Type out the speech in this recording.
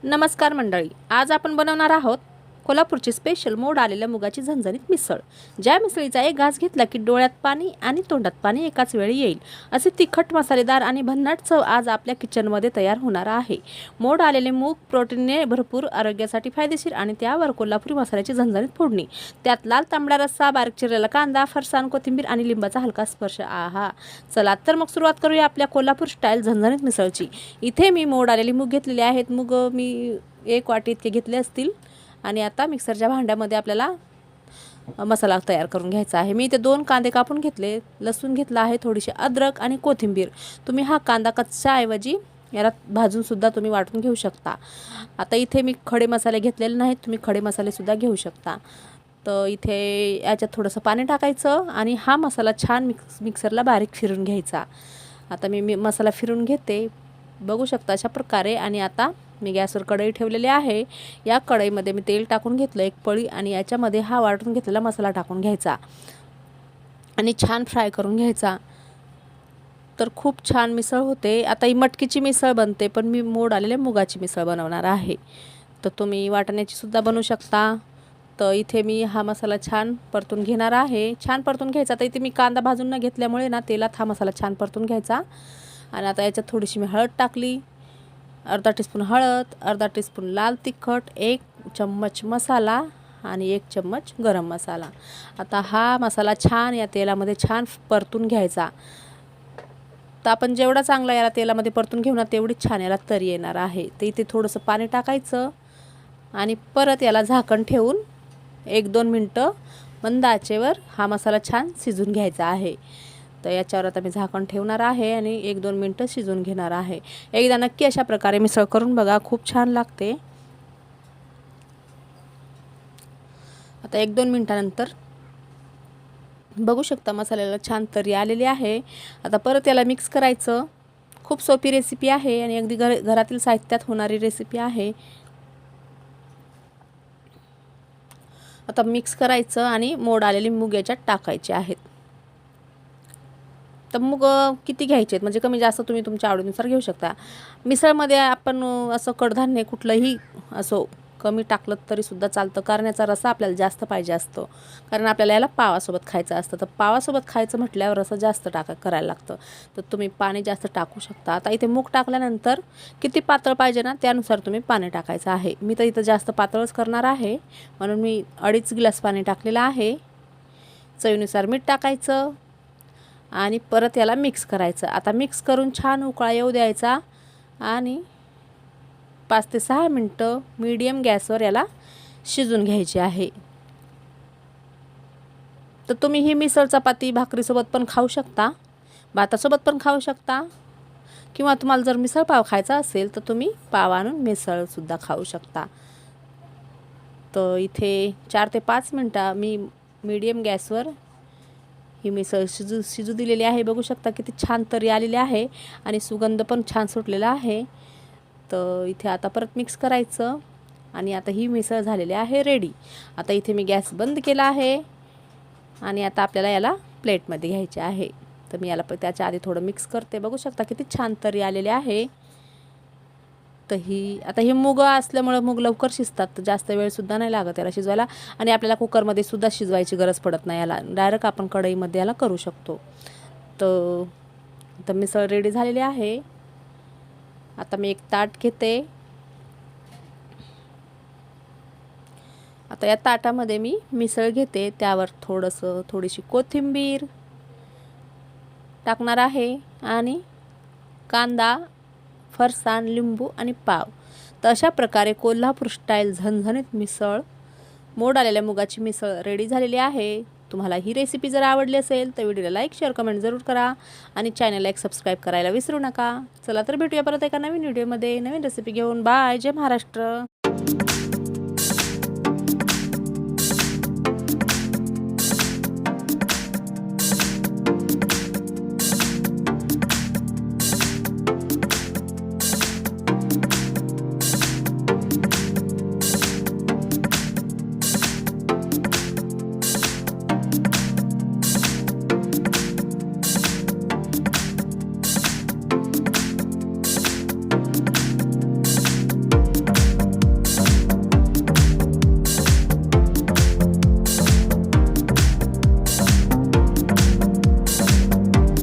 नमस्कार मंडळी, आज आपण बनवणार आहोत कोल्हापूरची स्पेशल मोड आलेल्या मुगाची झणझणीत मिसळ। ज्या मिसळीचा एक घास घेतला की डोळ्यात पाणी आणि तोंडात पाणी एकाच वेळी येईल असे तिखट मसालेदार आणि भन्नाट चव आज आपल्या किचनमध्ये तयार होणार आहे। मोड आलेले मूग प्रोटीनने भरपूर, आरोग्यासाठी फायदेशीर आणि त्यावर कोल्हापुरी मसाल्याची झणझणीत फोडणी, त्यात लाल तांबडा रस्सा, बारीक चिरलेला कांदा, फरसाण, कोथिंबीर आणि लिंबाचा हलका स्पर्श। आहा, चला तर मग सुरुवात करूया आपल्या कोल्हापूर स्टाईल झणझणीत मिसळची। इथे मी मोड आलेली मूग घेतलेले आहेत। मूग मी 1 वाटी इतके घेतले असतील आणि आता मिक्सरच्या भांड्यामध्ये आपल्याला मसाला तयार करून घ्यायचा आहे। मी इथे 2 कांदे कापून घेतले, लसूण घेतला आहे, थोडीशी अद्रक आणि कोथिंबीर। तुम्ही हा कांदा कच्चा ऐवजी याला भाजून सुद्धा तुम्ही वाटून घेऊ शकता। आता इथे मी खडे मसाले घेतलेले नाहीत, तुम्ही खडे मसाले सुद्धा घेऊ शकता। तर इथे याच्यात थोडंसं पाणी टाकायचं आणि हा मसाला छान मिक्सरला बारीक फिरून घ्यायचा। आता मी मसाला फिरून घेते, बघू शकता अशा प्रकारे। आणि आता मी गॅसवर कढई ठेवलेली आहे। या कढईमध्ये मी तेल टाकून घेतलं 1 पळी आणि याच्यामध्ये हा वाटून घेतलेला मसाला टाकून घ्यायचा आणि छान फ्राय करून घ्यायचा। तर खूप छान मिसळ होते। आता ही मटकीची मिसळ बनते, पण मी मोड आलेल्या मुगाची मिसळ बनवणार आहे। तर तुम्ही वाटण्याची सुद्धा बनवू शकता। तर इथे मी हा मसाला छान परतून घेणार आहे, छान परतून घ्यायचा। तर इथे मी कांदा भाजून न घेतल्यामुळे ना तेलात हा मसाला छान परतून घ्यायचा। आणि आता याच्यात थोडीशी मी हळद टाकली, अर्धा टीस्पून हळद, अर्धा टीस्पून लाल तिखट, 1 चम्मच मसाला आणि 1 चम्मच गरम मसाला। आता हा मसाला छान या तेलामध्ये छान परतून घ्यायचा। तर आपण जेवढा चांगला याला तेलामध्ये परतून घेऊ ना तेवढी छान याला तरी येणार आहे। तर इथे थोडंसं पाणी टाकायचं आणि परत याला झाकण ठेवून 1-2 मिनटं मंद आचेवर हा मसाला छान शिजून घ्यायचा आहे। तर याच्यावर आता मी झाकण ठेवणार आहे आणि 1-2 मिनटं शिजवून घेणार आहे। एकदा नक्की अशा प्रकारे मिसळ करून बघा, खूप छान लागते। आता 1-2 मिनटानंतर बघू शकता मसाल्याला छान तरी आलेली आहे। आता परत याला मिक्स करायचं। खूप सोपी रेसिपी आहे आणि अगदी घरातील साहित्यात होणारी रेसिपी आहे। आता मिक्स करायचं आणि मोड आलेली मूग याच्यात टाकायचे आहेत। तर मूग किती घ्यायचे आहेत म्हणजे कमी जास्त तुम्ही तुमच्या आवडीनुसार घेऊ शकता। मिसळमध्ये आपण असं कडधान्य कुठलंही असो कमी टाकलं तरी सुद्धा चालतं, कारण याचा रस्सा आपल्याला जास्त पाहिजे असतो, कारण आपल्याला याला पावासोबत खायचं असतं। तर पावासोबत खायचं म्हटल्यावर रस्सा जास्त करायला लागतं, तर तुम्ही पाणी जास्त टाकू शकता। आता इथे मूग टाकल्यानंतर किती पातळ पाहिजे ना त्यानुसार तुम्ही पाणी टाकायचं आहे। मी तर इथं जास्त पातळच करणार आहे, म्हणून मी 2.5 ग्लास पाणी टाकलेलं आहे। चवीनुसार मीठ टाकायचं आणि परत याला मिक्स करायचं। आता मिक्स करून छान उकळा येऊ द्यायचा आणि 5 ते 6 मिनटं मीडियम गॅसवर याला शिजून घ्यायचे आहे। तर तुम्ही ही मिसळ चपाती भाकरीसोबत पण खाऊ शकता, भातासोबत पण खाऊ शकता, किंवा तुम्हाला जर मिसळ पाव खायचा असेल तर तुम्ही पाव आणून मिसळसुद्धा खाऊ शकता। तर इथे 4 ते 5 मिनटं मी मीडियम गॅसवर ही मिसळ शिजू दिलेली आहे। बघू शकता किती छान तरी आलेली आहे आणि सुगंध पण छान सुटलेला आहे। तर इथे आता परत मिक्स करायचं आणि आता ही मिसळ झालेली आहे रेडी। आता इथे मी गॅस बंद केला आहे आणि आता आपल्याला याला प्लेटमध्ये घ्यायचे आहे। तर मी याला त्याच्या आधी थोडं मिक्स करते। बघू शकता किती छान तरी आलेले आहे। तर आता ही मूग असल्यामुळे मूग लवकर शिजतात, तर जास्त वेळसुद्धा नाही लागत याला शिजवायला आणि आपल्याला कुकरमध्ये सुद्धा शिजवायची गरज पडत नाही, याला डायरेक्ट आपण कढईमध्ये याला करू शकतो। तर मिसळ रेडी झालेली आहे। आता मी एक ताट घेते। आता या ताटामध्ये मी मिसळ घेते, त्यावर थोडीशी कोथिंबीर टाकणार आहे आणि कांदा, फरसाण, लिंबू आणि पाव। तर अशा प्रकारे कोल्हापूर स्टाईल झणझणीत मिसळ, मोड आलेल्या मुगाची मिसळ रेडी झालेली आहे। तुम्हाला ही रेसिपी जर आवडली असेल तर व्हिडिओला लाईक, शेअर, कमेंट जरूर करा आणि चॅनलला एक सबस्क्राईब करायला विसरू नका। चला तर भेटूया परत एका नवीन व्हिडिओमध्ये नवीन रेसिपी घेऊन। बाय, जय महाराष्ट्र।